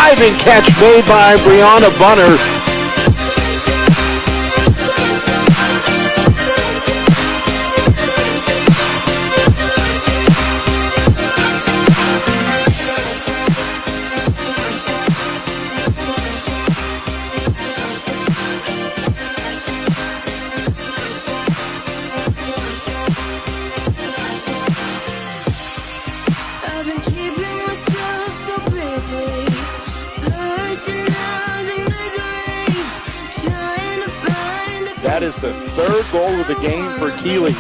diving catch made by Brianna Bunner. That is the third goal of the game for Keeley.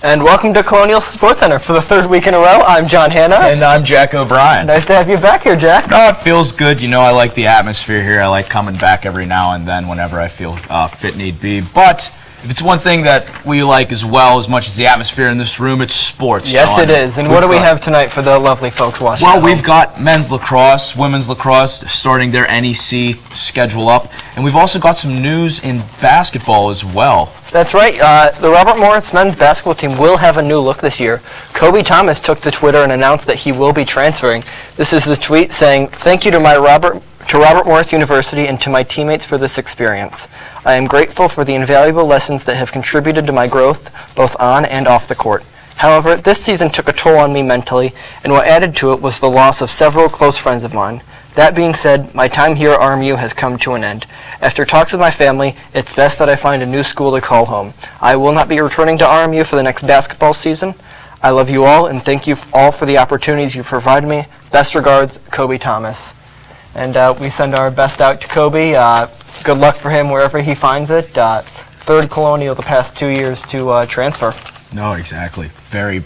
And welcome to Colonial Sports Center for the third week in a row. I'm John Hanna. And I'm Jack O'Brien. Nice to have you back here, Jack. No, it feels good. You know, I like the atmosphere here. I like coming back every now and then whenever I feel fit need be. But if it's one thing that we like as well, as much as the atmosphere in this room, it's sports. Yes, it is. And what do we have tonight for the lovely folks watching? Well, we've got men's lacrosse, women's lacrosse starting their NEC schedule up. And we've also got some news in basketball as well. That's right. The Robert Morris men's basketball team will have a new look this year. Kobe Thomas took to Twitter and announced that he will be transferring. This is the tweet saying, "Thank you to Robert Morris University and to my teammates for this experience. I am grateful for the invaluable lessons that have contributed to my growth, both on and off the court. However, this season took a toll on me mentally, and what added to it was the loss of several close friends of mine. That being said, my time here at RMU has come to an end. After talks with my family, it's best that I find a new school to call home. I will not be returning to RMU for the next basketball season. I love you all, and thank you all for the opportunities you've provided me. Best regards, Kobe Thomas." And we send our best out to Kobe. Good luck for him wherever he finds it. Third Colonial the past 2 years to transfer. No, exactly. Very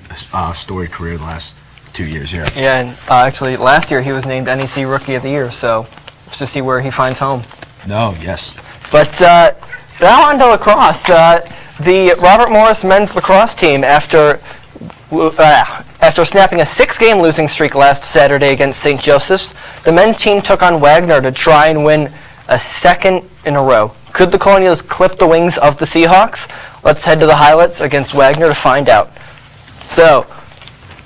storied career the last 2 years here. Yeah, and actually last year he was named NEC Rookie of the Year, so just to see where he finds home. No, yes. But now on to lacrosse. The Robert Morris men's lacrosse team, after snapping a 6-game losing streak last Saturday against St. Joseph's, the men's team took on Wagner to try and win a second in a row. Could the Colonials clip the wings of the Seahawks? Let's head to the highlights against Wagner to find out. So,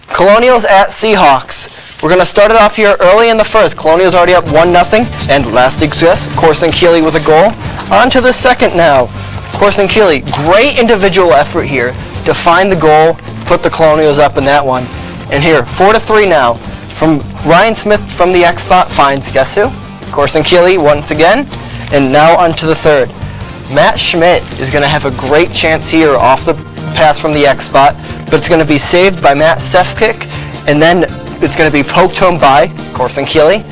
Colonials at Seahawks. We're going to start it off here early in the first. Colonials already up 1-0, and last success, Corson Keeley with a goal. On to the second now. Corson Keeley, great individual effort here to find the goal, put the Colonials up in that one. And here, 4-3 now. From Ryan Smith from the X spot finds, guess who? Corson Keeley once again. And now on to the third. Matt Schmidt is going to have a great chance here off the pass from the X spot, but it's going to be saved by Matt Sefkick, and then it's going to be poked home by Corson Keeley.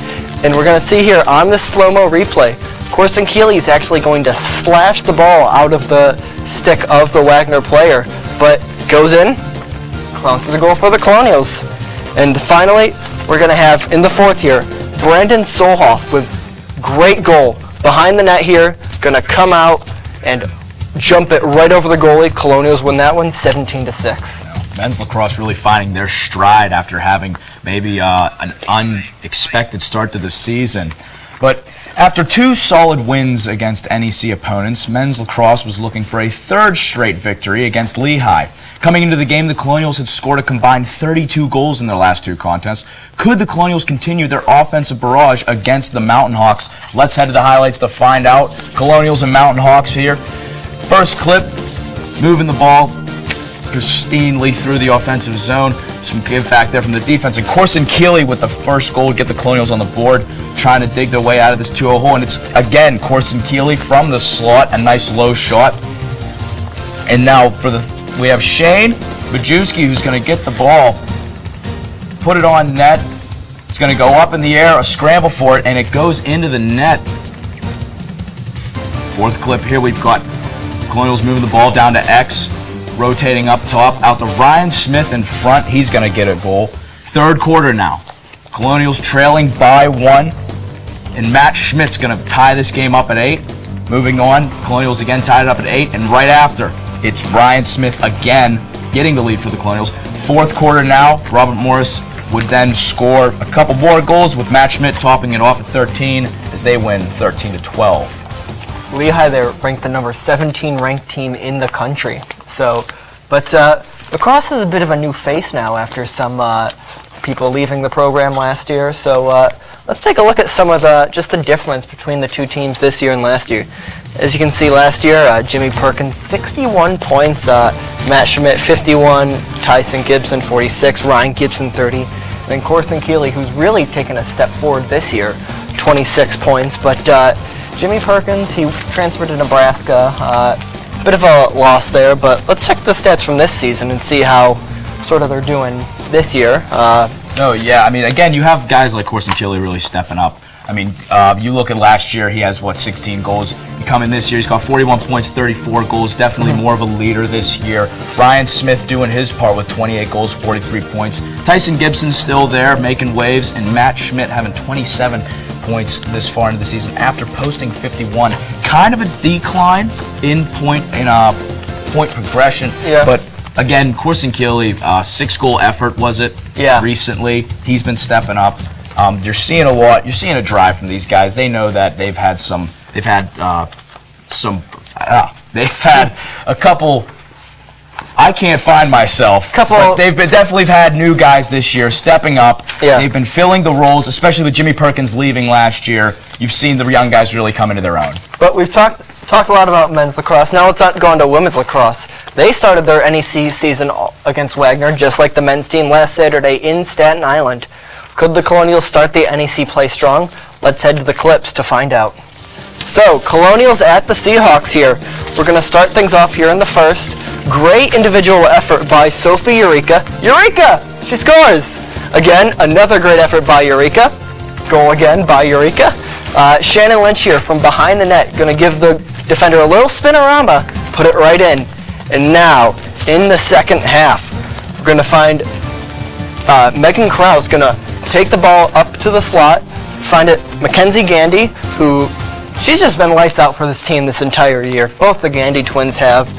And we're going to see here on this slow-mo replay, Corson Keeley is actually going to slash the ball out of the stick of the Wagner player, but goes in, counts as a goal for the Colonials. And finally, we're going to have in the fourth here, Brandon Solhoff with great goal behind the net here, going to come out and jump it right over the goalie. Colonials win that one 17-6. Men's lacrosse really finding their stride after having maybe an unexpected start to the season. But after 2 solid wins against NEC opponents, men's lacrosse was looking for a third straight victory against Lehigh. Coming into the game, the Colonials had scored a combined 32 goals in their last 2 contests. Could the Colonials continue their offensive barrage against the Mountain Hawks? Let's head to the highlights to find out. Colonials and Mountain Hawks here. First clip, moving the ball pristinely through the offensive zone. Some give back there from the defense. And Corson Keeley with the first goal to get the Colonials on the board, trying to dig their way out of this 2-0 hole. And it's, again, Corson Keeley from the slot, a nice low shot. And now we have Shane Majewski, who's going to get the ball, put it on net. It's going to go up in the air, a scramble for it, and it goes into the net. Fourth clip here, we've got Colonials moving the ball down to X, rotating up top, out to Ryan Smith in front. He's going to get a goal. Third quarter now. Colonials trailing by 1, and Matt Schmidt's going to tie this game up at 8. Moving on, Colonials again tied it up at 8, and right after, it's Ryan Smith again getting the lead for the Colonials. Fourth quarter now, Robert Morris would then score a couple more goals, with Matt Schmidt topping it off at 13 as they win 13-12. Lehigh, they're ranked the number 17 ranked team in the country. So, but lacrosse is a bit of a new face now after some people leaving the program last year. So let's take a look at some of just the difference between the two teams this year and last year. As you can see, last year, Jimmy Perkins, 61 points, Matt Schmidt, 51, Tyson Gibson, 46, Ryan Gibson, 30, and then Corson Keeley, who's really taken a step forward this year, 26 points. But Jimmy Perkins, he transferred to Nebraska. Bit of a loss there, but let's check the stats from this season and see how sort of they're doing this year. Again, you have guys like Corson Keeley really stepping up. You look at last year, he has, 16 goals. You come in this year, he's got 41 points, 34 goals, definitely more of a leader this year. Ryan Smith doing his part with 28 goals, 43 points. Tyson Gibson's still there, making waves, and Matt Schmidt having 27 points this far into the season after posting 51. Kind of a decline in point progression, but again, Corson Keeley, 6-goal effort was it? Yeah. Recently, he's been stepping up. You're seeing a lot. You're seeing a drive from these guys. They know that they've had a couple. I can't find myself. But they've definitely had new guys this year stepping up. Yeah. They've been filling the roles, especially with Jimmy Perkins leaving last year. You've seen the young guys really come into their own. But we've talked a lot about men's lacrosse. Now let's go on to women's lacrosse. They started their NEC season against Wagner, just like the men's team last Saturday in Staten Island. Could the Colonials start the NEC play strong? Let's head to the clips to find out. So, Colonials at the Seahawks here. We're going to start things off here in the first. Great individual effort by Sophie Eureka. Eureka! She scores! Again, another great effort by Eureka. Goal again by Eureka. Shannon Lynch here from behind the net. Going to give the defender a little spinorama. Put it right in. And now, in the second half, we're going to find Megan Krause going to take the ball up to the slot, find it Mackenzie Gandy, who she's just been lights out for this team this entire year. Both the Gandy twins have.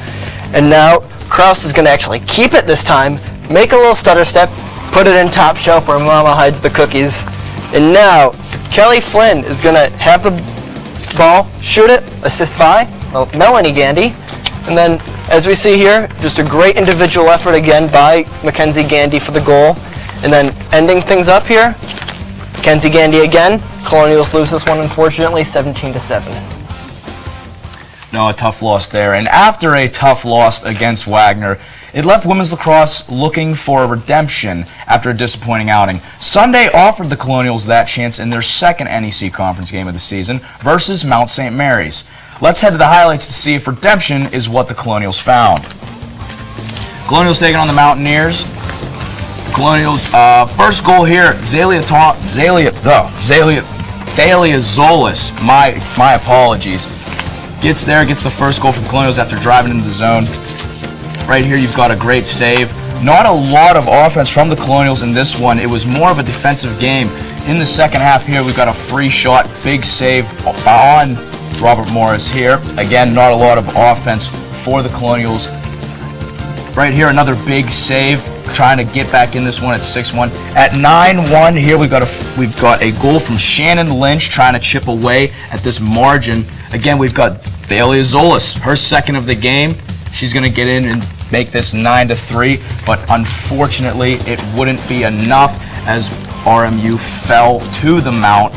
And now Krause is going to actually keep it this time, make a little stutter step, put it in top shelf where Mama hides the cookies. And now Kelly Flynn is going to have the ball, shoot it, assist by Melanie Gandy. And then, as we see here, just a great individual effort again by Mackenzie Gandy for the goal. And then ending things up here, Mackenzie Gandy again. Colonials lose this one, unfortunately, 17-7. No, a tough loss there. And after a tough loss against Wagner, it left women's lacrosse looking for a redemption after a disappointing outing. Sunday offered the Colonials that chance in their second NEC conference game of the season versus Mount St. Mary's. Let's head to the highlights to see if redemption is what the Colonials found. Colonials taking on the Mountaineers. Colonials, first goal here, Zalia Zolis, my apologies, gets the first goal from Colonials after driving into the zone. Right here you've got a great save. Not a lot of offense from the Colonials in this one. It was more of a defensive game. In the second half here, we've got a free shot, big save on Robert Morris here. Again, not a lot of offense for the Colonials. Right here, another big save, trying to get back in this one at 6-1. At 9-1 here, we've got a goal from Shannon Lynch trying to chip away at this margin. Again, we've got Thalia Zolis, her second of the game. She's going to get in and make this 9-3, but unfortunately, it wouldn't be enough as RMU fell to the Mount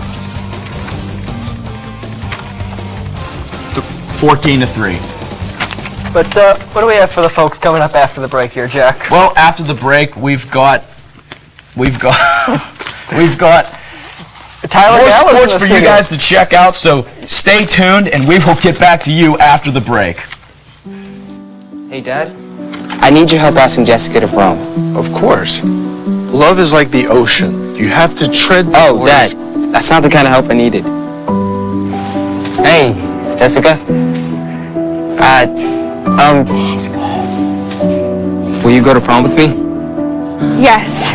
14-3. But what do we have for the folks coming up after the break here, Jack? Well, after the break, we've got Tyler more Gallows sports in the for you studio. guys to check out, so stay tuned, and we will get back to you after the break. Hey, Dad. I need your help asking Jessica to prom. Of course. Love is like the ocean. You have to tread the Oh, waters. Dad. That's not the kind of help I needed. Hey, Jessica. Will you go to prom with me? Yes.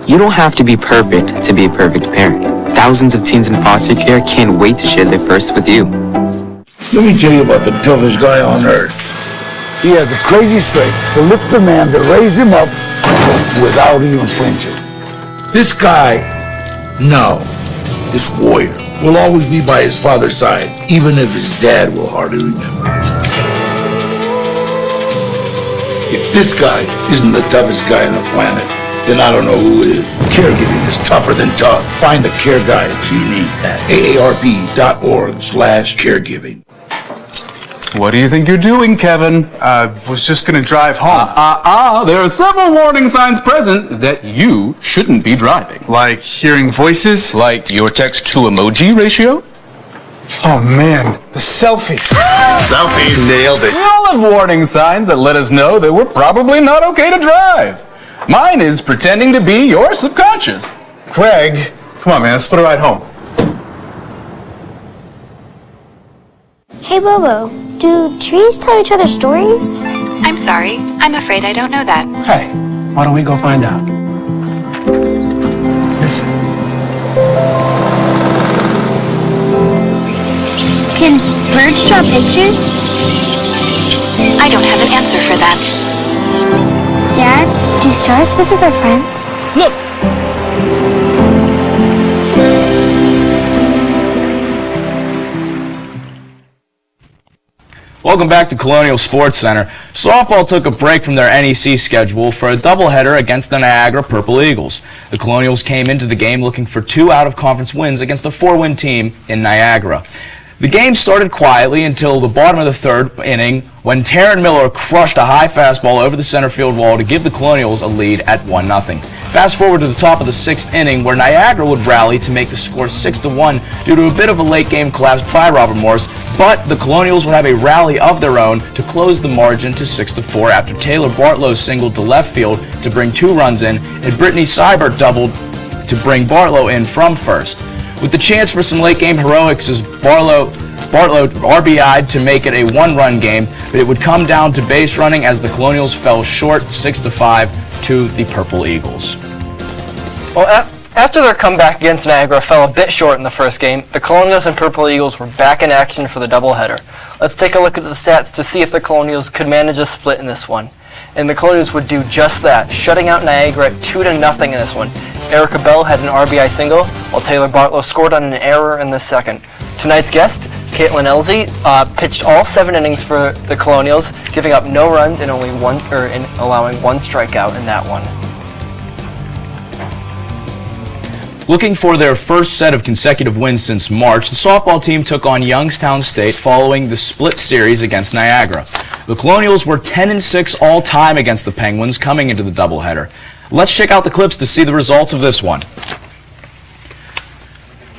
You don't have to be perfect to be a perfect parent. Thousands of teens in foster care can't wait to share their first with you. Let me tell you about the toughest guy on earth. He has the crazy strength to lift the man that raised him up without even flinching. This guy, no, this warrior, will always be by his father's side, even if his dad will hardly remember. If this guy isn't the toughest guy on the planet, then I don't know who is. Caregiving is tougher than tough. Find the care guides you need at aarp.org/caregiving. What do you think you're doing, Kevin? Was just gonna drive home. There are several warning signs present that you shouldn't be driving. Like hearing voices? Like your text-to-emoji ratio? Oh man, the selfies. Selfie nailed it. We all have warning signs that let us know that we're probably not okay to drive. Mine is pretending to be your subconscious. Greg, come on man, let's split a ride home. Hey Bobo, do trees tell each other stories? I'm sorry. I'm afraid I don't know that. Hey, why don't we go find out? Listen. Can birds draw pictures? I don't have an answer for that. Dad, do stars visit their friends? Look! Welcome back to Colonial Sports Center. Softball took a break from their NEC schedule for a doubleheader against the Niagara Purple Eagles. The Colonials came into the game looking for 2 out-of-conference wins against a 4-win team in Niagara. The game started quietly until the bottom of the 3rd inning when Taryn Miller crushed a high fastball over the center field wall to give the Colonials a lead at 1-0. Fast forward to the top of the 6th inning where Niagara would rally to make the score 6-1 due to a bit of a late game collapse by Robert Morris, but the Colonials would have a rally of their own to close the margin to 6-4 after Taylor Bartlow singled to left field to bring 2 runs in and Brittany Seibert doubled to bring Bartlow in from first. With the chance for some late game heroics as Bartlow RBI'd to make it a 1-run game, but it would come down to base running as the Colonials fell short 6-5 to the Purple Eagles. Well, after their comeback against Niagara fell a bit short in the first game, the Colonials and Purple Eagles were back in action for the doubleheader. Let's take a look at the stats to see if the Colonials could manage a split in this one. And the Colonials would do just that, shutting out Niagara at 2-0 in this one. Erica Bell had an RBI single, while Taylor Bartlow scored on an error in the second. Tonight's guest, Caitlin Elsie, pitched all 7 innings for the Colonials, giving up no runs and allowing 1 strikeout in that one. Looking for their first set of consecutive wins since March, the softball team took on Youngstown State following the split series against Niagara. The Colonials were 10-6 all-time against the Penguins coming into the doubleheader. Let's check out the clips to see the results of this one.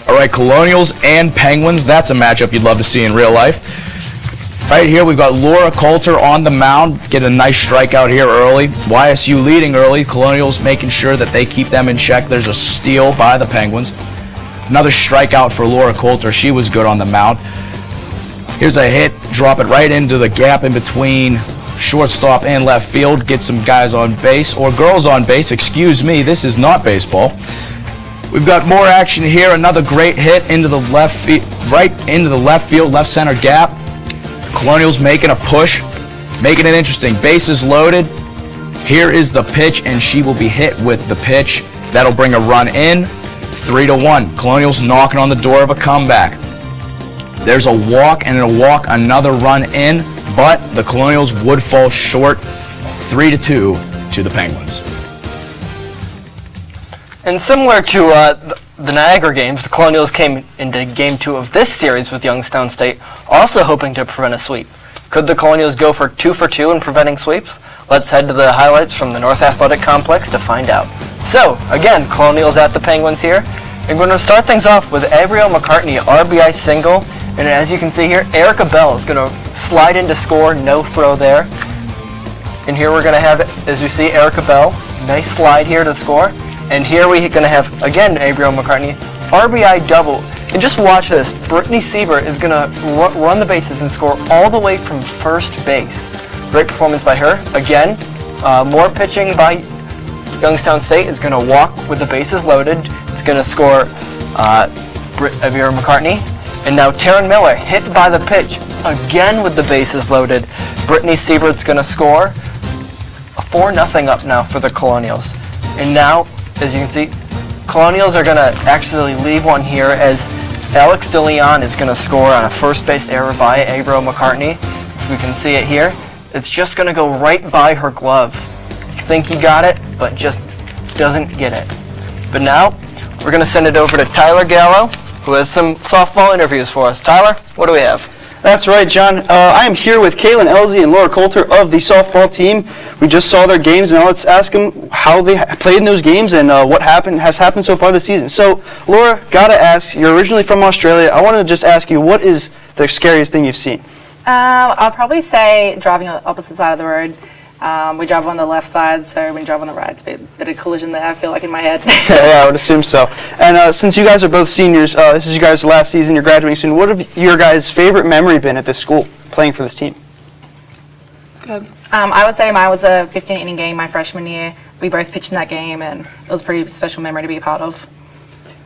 All right, Colonials and Penguins, that's a matchup you'd love to see in real life. Right here, we've got Laura Coulter on the mound, get a nice strikeout here early. YSU leading early, Colonials making sure that they keep them in check. There's a steal by the Penguins. Another strikeout for Laura Coulter, she was good on the mound. Here's a hit, drop it right into the gap in between shortstop and left field, get some guys on base, or girls on base, excuse me, this is not baseball. We've got more action here, another great hit into the left field, right into the left field, left center gap. Colonials making a push, making it interesting. Bases loaded. Here is the pitch, and she will be hit with the pitch. That'll bring a run in, 3-1. Colonials knocking on the door of a comeback. There's a walk, and in a walk, another run in, but the Colonials would fall short, 3-2 to the Penguins. And similar to the Niagara games, the Colonials came into Game 2 of this series with Youngstown State, also hoping to prevent a sweep. Could the Colonials go for 2 for 2 in preventing sweeps? Let's head to the highlights from the North Athletic Complex to find out. So, again, Colonials at the Penguins here. And we're going to start things off with Abrielle McCartney, RBI single. And as you can see here, Erica Bell is going to slide in to score, no throw there. And here we're going to have, as you see, Erica Bell, nice slide here to score. And here we're going to have, again, Abrielle McCartney, RBI double. And just watch this. Brittany Seibert is going to run the bases and score all the way from first base. Great performance by her. Again, more pitching by Youngstown State is going to walk with the bases loaded. It's going to score Abrielle McCartney. And now Taryn Miller hit by the pitch, again with the bases loaded. Brittany Seibert's going to score a 4-0 up now for the Colonials. And now, as you can see, Colonials are going to actually leave one here as Alex DeLeon is going to score on a first base error by Abro McCartney. If we can see it here, it's just going to go right by her glove. You think he got it, but just doesn't get it. But now, we're going to send it over to Tyler Gallo, who has some softball interviews for us. Tyler, what do we have? That's right, John. I am here with Caitlin Elsie and Laura Coulter of the softball team. We just saw their games, and now let's ask them how they played in those games and what has happened so far this season. So, Laura, gotta ask, you're originally from Australia. I wanted to just ask you, what is the scariest thing you've seen? I'll probably say driving on the opposite side of the road. We drive on the left side, so when you drive on the right, it's a bit of collision there, I feel like, in my head. Yeah, I would assume so. And since you guys are both seniors, this is you guys' last season, you're graduating soon, what have your guys' favorite memory been at this school, playing for this team? Good. I would say mine was a 15-inning game my freshman year. We both pitched in that game, and it was a pretty special memory to be a part of.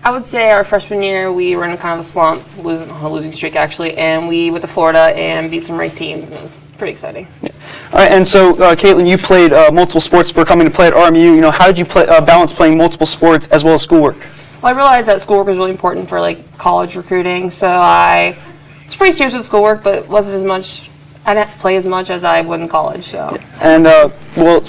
I would say our freshman year, we were in kind of a slump, a losing streak actually, and we went to Florida and beat some ranked teams, and it was pretty exciting. Yeah. All right, and so Caitlin, you played multiple sports before coming to play at RMU. You know, how did you balance playing multiple sports as well as schoolwork? Well, I realized that schoolwork was really important for like college recruiting, so I was pretty serious with schoolwork, but wasn't as much. I didn't play as much as I would in college. So. Yeah. And well,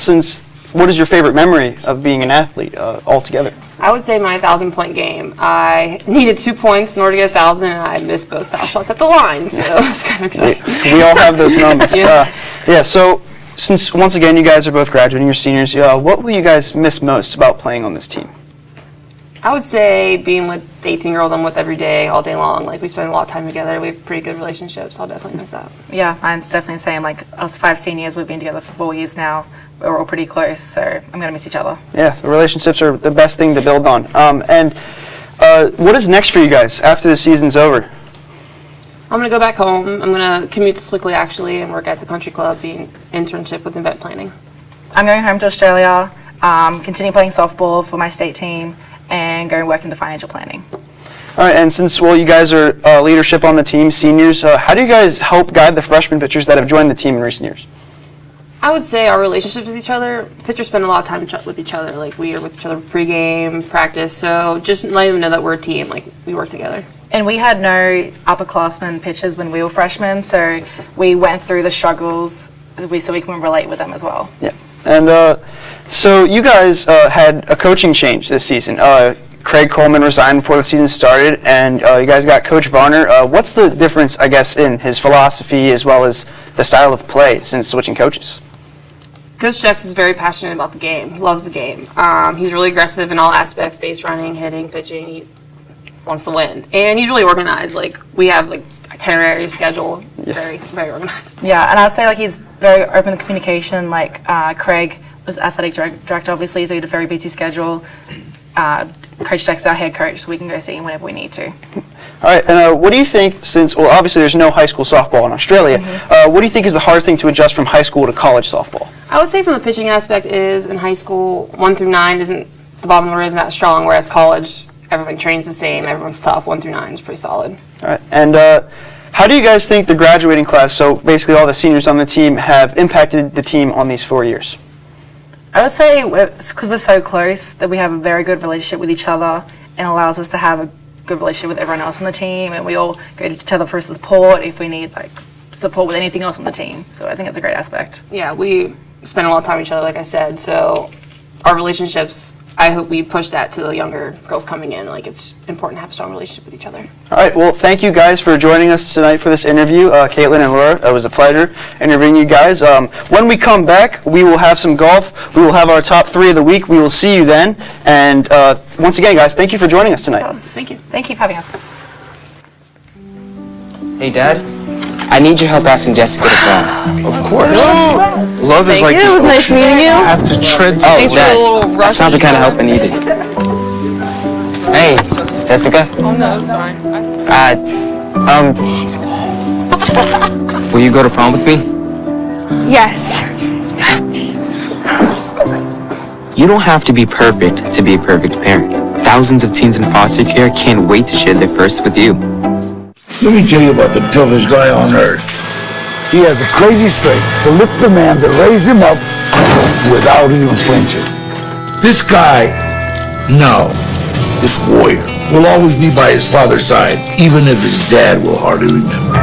what is your favorite memory of being an athlete altogether? I would say my 1,000-point game. I needed 2 points in order to get 1,000, and I missed both foul shots at the line, so it was kind of exciting. We all have those moments. Yeah. So since once again you guys are both graduating, you're seniors, what will you guys miss most about playing on this team? I would say being with the 18 girls I'm with every day, all day long. Like, we spend a lot of time together. We have pretty good relationships, so I'll definitely miss that. Yeah, mine's definitely the same. Like, us 5 seniors, we've been together for 4 years now. We're all pretty close, so I'm going to miss each other. Yeah, the relationships are the best thing to build on. And what is next for you guys after the season's over? I'm going to go back home. I'm going to commute to Slickley, actually, and work at the country club, being internship with event planning. I'm going home to Australia, continue playing softball for my state team, and go work into financial planning. All right, and since, well, you guys are leadership on the team, seniors, how do you guys help guide the freshman pitchers that have joined the team in recent years? I would say our relationships with each other, pitchers spend a lot of time with each other. Like, we are with each other pregame, practice, so just letting them know that we're a team, like, we work together. And we had no upperclassmen pitchers when we were freshmen, so we went through the struggles so we can relate with them as well. Yeah, and so you guys had a coaching change this season. Craig Coleman resigned before the season started, and you guys got Coach Varner. What's the difference, I guess, in his philosophy as well as the style of play since switching coaches? Coach Jex is very passionate about the game. He loves the game. He's really aggressive in all aspects, base running, hitting, pitching. He wants to win. And he's really organized. Like, we have like itinerary schedule, very, very organized. Yeah, and I'd say like he's very open to communication. Like Craig was athletic director, obviously, so he had a very busy schedule. Coach Jex is our head coach, so we can go see him whenever we need to. All right, and what do you think, since, well, obviously there's no high school softball in Australia, what do you think is the hardest thing to adjust from high school to college softball? I would say from the pitching aspect is in high school, 1 through 9 isn't, the bottom of the order isn't that strong, whereas college, everyone trains the same, everyone's tough, 1 through 9 is pretty solid. All right, and how do you guys think the graduating class, so basically all the seniors on the team, have impacted the team on these 4 years? I would say because we're so close that we have a very good relationship with each other and allows us to have a good relationship with everyone else on the team, and we all go to each other for support if we need like support with anything else on the team. So I think it's a great aspect. Yeah, we spend a lot of time with each other, like I said, so our relationships, I hope we push that to the younger girls coming in. Like, it's important to have a strong relationship with each other. All right, well, thank you guys for joining us tonight for this interview. Caitlin and Laura, it was a pleasure interviewing you guys. When we come back, we will have some golf. We will have our top 3 of the week. We will see you then. And once again, guys, thank you for joining us tonight. Yes. Thank you. Thank you for having us. Hey, Dad. I need your help asking Jessica to prom. Of course. Love is like It was nice meeting you. I have to tread. Oh, Dad. That's not the kind of help I needed. Hey, Jessica. Oh, no, it's fine. Will you go to prom with me? Yes. You don't have to be perfect to be a perfect parent. Thousands of teens in foster care can't wait to share their first with you. Let me tell you about the toughest guy on earth. He has the crazy strength to lift the man that raised him up without even flinching. This guy, no, this warrior will always be by his father's side, even if his dad will hardly remember.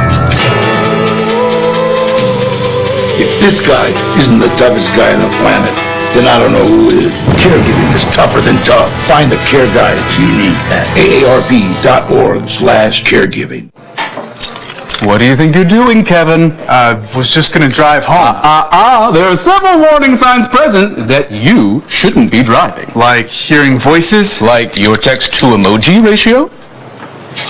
If this guy isn't the toughest guy on the planet, then I don't know who is. Caregiving is tougher than tough. Find the care guides you need at aarp.org/caregiving. What do you think you're doing, Kevin? Was just gonna drive home. There are several warning signs present that you shouldn't be driving. Like hearing voices? Like your text-to-emoji ratio?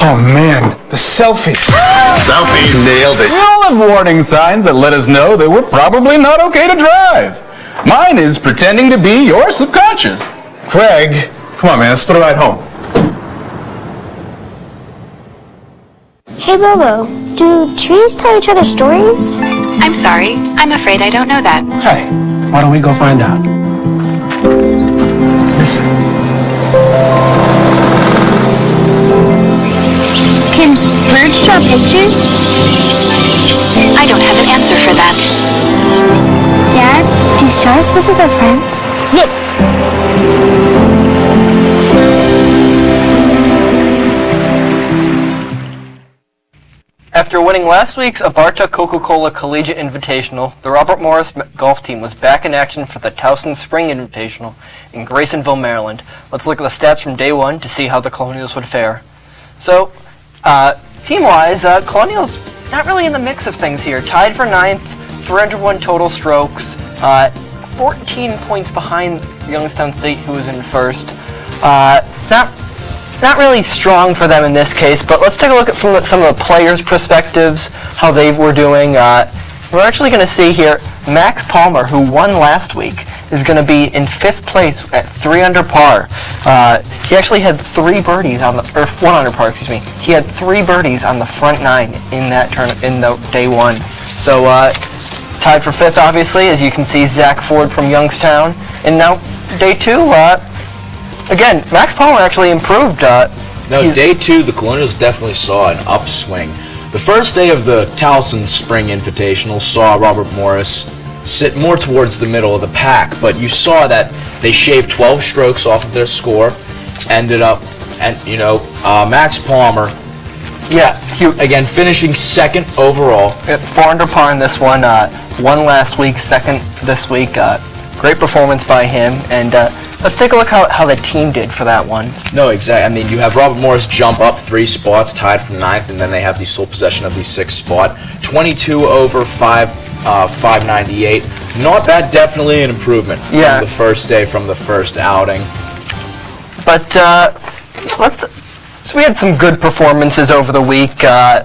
Oh man, the selfie. Selfie nailed it. We all have warning signs that let us know that we're probably not okay to drive. Mine is pretending to be your subconscious. Craig, come on man, let's put a ride home. Hey Bobo, do trees tell each other stories? I'm sorry. I'm afraid I don't know that. Hey, why don't we go find out? Listen. Can birds draw pictures? I don't have an answer for that. Dad, do stars visit their friends? Look! After winning last week's Abarta Coca-Cola Collegiate Invitational, the Robert Morris golf team was back in action for the Towson Spring Invitational in Graysonville, Maryland. Let's look at the stats from day one to see how the Colonials would fare. So, team-wise, Colonials not really in the mix of things here. Tied for 9th, 301 total strokes, 14 points behind Youngstown State, who was in first. Not really strong for them in this case, but let's take a look at from some of the players' perspectives, how they were doing. We're actually going to see here, Max Palmer, who won last week, is going to be in 5th place at 3 under par. He actually had 3 birdies on the, or 1 under par, excuse me. He had 3 birdies on the front 9 in that in the day 1. So tied for 5th, obviously, as you can see, Zach Ford from Youngstown. And now day 2. Again, Max Palmer actually improved. Day 2, the Colonials definitely saw an upswing. The first day of the Towson Spring Invitational saw Robert Morris sit more towards the middle of the pack, but you saw that they shaved 12 strokes off of their score, ended up, and Max Palmer, again finishing 2nd overall. 4 under par in this one, won last week, 2nd this week. Great performance by him, and let's take a look how the team did for that one. No, exactly. I mean, you have Robert Morris jump up 3 spots, tied for 9th, and then they have the sole possession of the 6th spot. 22 over 598. Not bad, definitely an improvement from the first day, from the first outing. But so we had some good performances over the week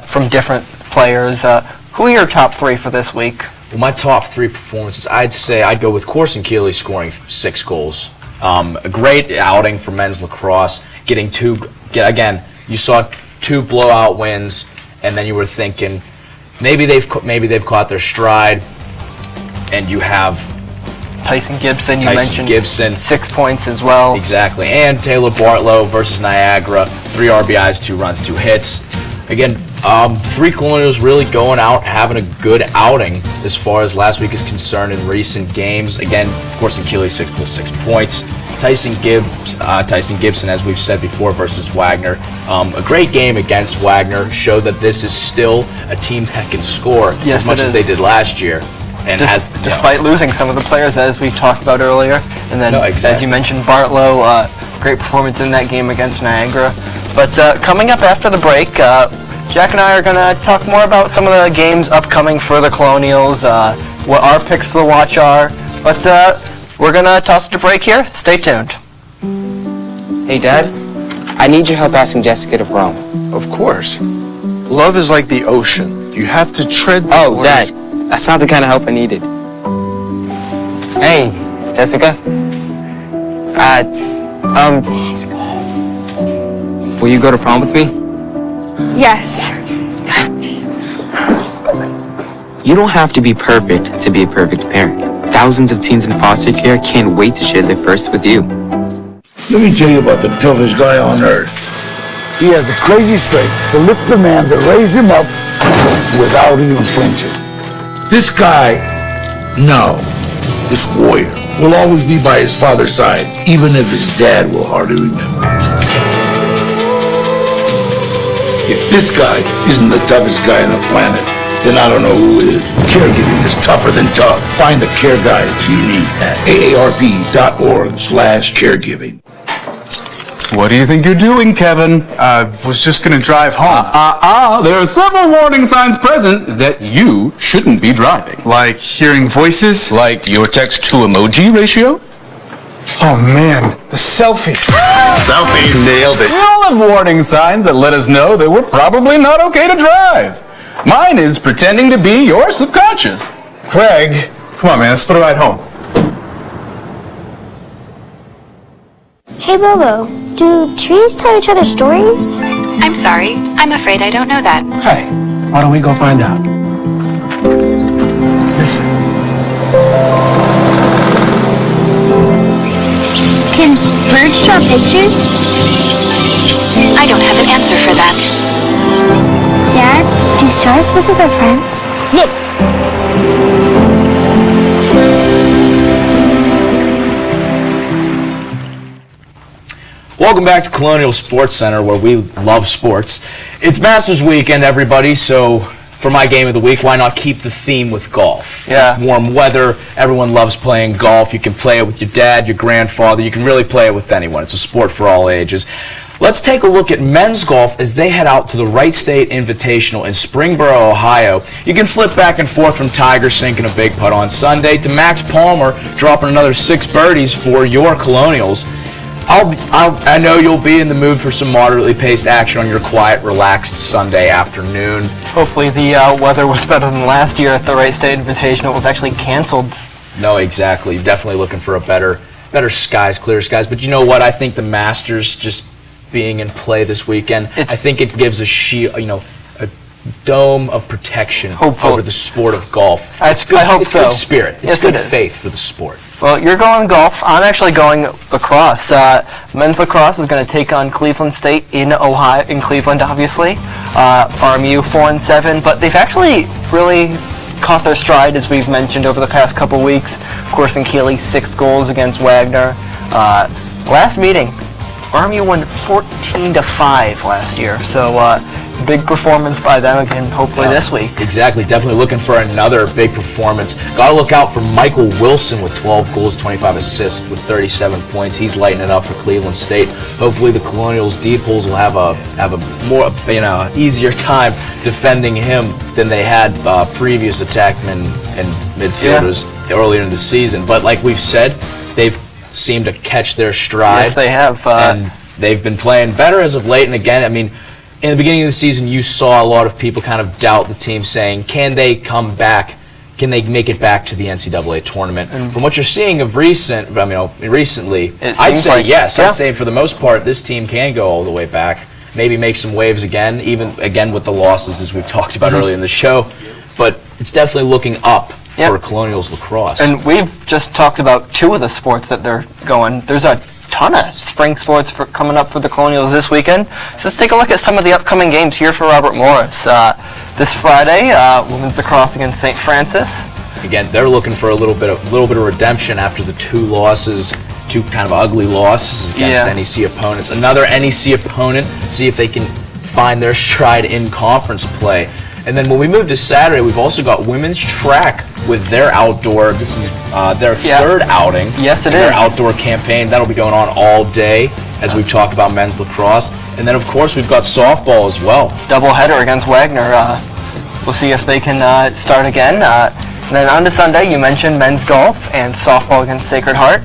from different players. Who are your top 3 for this week? Well, my top 3 performances, I'd say I'd go with Corson Keeley scoring 6 goals. A great outing for men's lacrosse, getting 2. Again, you saw 2 blowout wins, and then you were thinking maybe they've caught their stride. And you have Tyson Gibson. You mentioned Gibson, 6 points as well. Exactly, and Taylor Bartlow versus Niagara, 3 RBIs, 2 runs, 2 hits. Again, 3 Colonials really going out, having a good outing as far as last week is concerned in recent games. Again, Corson Keeley 6 points. Tyson Gibson, as we've said before, versus Wagner. A great game against Wagner showed that this is still a team that can score as much as they did last year. And despite losing some of the players, as we talked about earlier. And then, as you mentioned, Bartlow, great performance in that game against Niagara. But coming up after the break, Jack and I are going to talk more about some of the games upcoming for the Colonials, what our picks to watch are. But we're going to toss it to break here. Stay tuned. Hey, Dad, I need your help asking Jessica to prom. Of course. Love is like the ocean. You have to tread the waters. Dad, that's not the kind of help I needed. Hey, Jessica. Will you go to prom with me? Yes. You don't have to be perfect to be a perfect parent. Thousands of teens in foster care can't wait to share their first with you. Let me tell you about the toughest guy on earth. He has the crazy strength to lift the man that raised him up without even flinching. This guy, no. This warrior will always be by his father's side, even if his dad will hardly remember. If this guy isn't the toughest guy on the planet, then I don't know who is. Caregiving is tougher than tough. Find the care guides you need at aarp.org/caregiving. What do you think you're doing, Kevin? Was just gonna drive home. There are several warning signs present that you shouldn't be driving. Like hearing voices? Like your text-to-emoji ratio? Oh man, the selfies. Selfie. Nailed it. We all have warning signs that let us know that we're probably not okay to drive. Mine is pretending to be your subconscious. Craig, come on man, let's put a ride home. Hey, Bobo, do trees tell each other stories? I'm sorry. I'm afraid I don't know that. Hey, why don't we go find out? Listen. Can birds draw pictures? I don't have an answer for that. Dad, do stars visit their friends? Look! Welcome back to Colonial Sports Center, where we love sports. It's Masters weekend, everybody, so for my game of the week, why not keep the theme with golf? Yeah. It's warm weather. Everyone loves playing golf. You can play it with your dad, your grandfather. You can really play it with anyone. It's a sport for all ages. Let's take a look at men's golf as they head out to the Wright State Invitational in Springboro, Ohio. You can flip back and forth from Tiger sinking a big putt on Sunday to Max Palmer dropping another 6 birdies for your Colonials. I know you'll be in the mood for some moderately paced action on your quiet, relaxed Sunday afternoon. Hopefully the weather was better than last year at the Wright State Invitational. It was actually canceled. No, exactly. You're definitely looking for a better skies, clear skies. But you know what? I think the Masters just being in play this weekend, I think it gives a shield, a dome of protection over the sport of golf. It's good. I hope it's so. Good spirit. It's Yes, good it is. faith for the sport. Well, you're going golf. I'm actually going lacrosse. Men's lacrosse is going to take on Cleveland State in Ohio, in Cleveland, obviously. RMU 4-7, but they've actually really caught their stride, as we've mentioned over the past couple weeks. Of course, in Keeley, 6 goals against Wagner. Last meeting, RMU won 14-5 last year, so big performance by them again, hopefully this week. Exactly, definitely looking for another big performance. Got to look out for Michael Wilson with 12 goals, 25 assists with 37 points. He's lighting it up for Cleveland State. Hopefully the Colonials D-Pools will have a more easier time defending him than they had previous attackmen and midfielders earlier in the season. But like we've said, they've seemed to catch their stride. Yes, they have. And they've been playing better as of late. And again, I mean, in the beginning of the season, you saw a lot of people kind of doubt the team, saying, can they come back? Can they make it back to the NCAA tournament? From what you're seeing of recently, I'd say like, yes. yeah. I'd say for the most part, this team can go all the way back. Maybe make some waves again, even with the losses, as we've talked about earlier in the show. But it's definitely looking up for Colonials lacrosse. And we've just talked about 2 of the sports that they're going. There's a ton of spring sports coming up for the Colonials this weekend. So let's take a look at some of the upcoming games here for Robert Morris. This Friday, women's lacrosse against St. Francis. Again, they're looking for a little bit of redemption after the 2 losses, 2 kind of ugly losses against NEC opponents. Another NEC opponent, see if they can find their stride in conference play. And then when we move to Saturday, we've also got women's track with their outdoor. This is their 3rd outing. Yes, it is. Their outdoor campaign. That'll be going on all day as we've talked about men's lacrosse. And then, of course, we've got softball as well. Doubleheader against Wagner. We'll see if they can start again. And then on to Sunday, you mentioned men's golf and softball against Sacred Heart.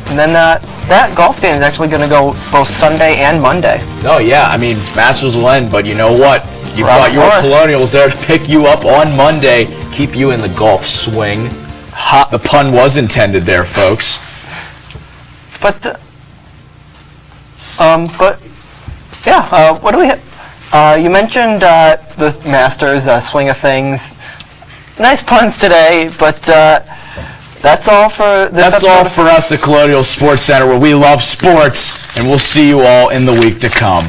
And then that golf game is actually going to go both Sunday and Monday. Oh, yeah. I mean, Masters will end, but you know what? You've got your Morris. Colonials there to pick you up on Monday, keep you in the golf swing. The pun was intended there, folks. But what do we have? You mentioned the Masters, swing of things. Nice puns today, but that's all for this That's all for us at Colonial Sports Center, where we love sports, and we'll see you all in the week to come.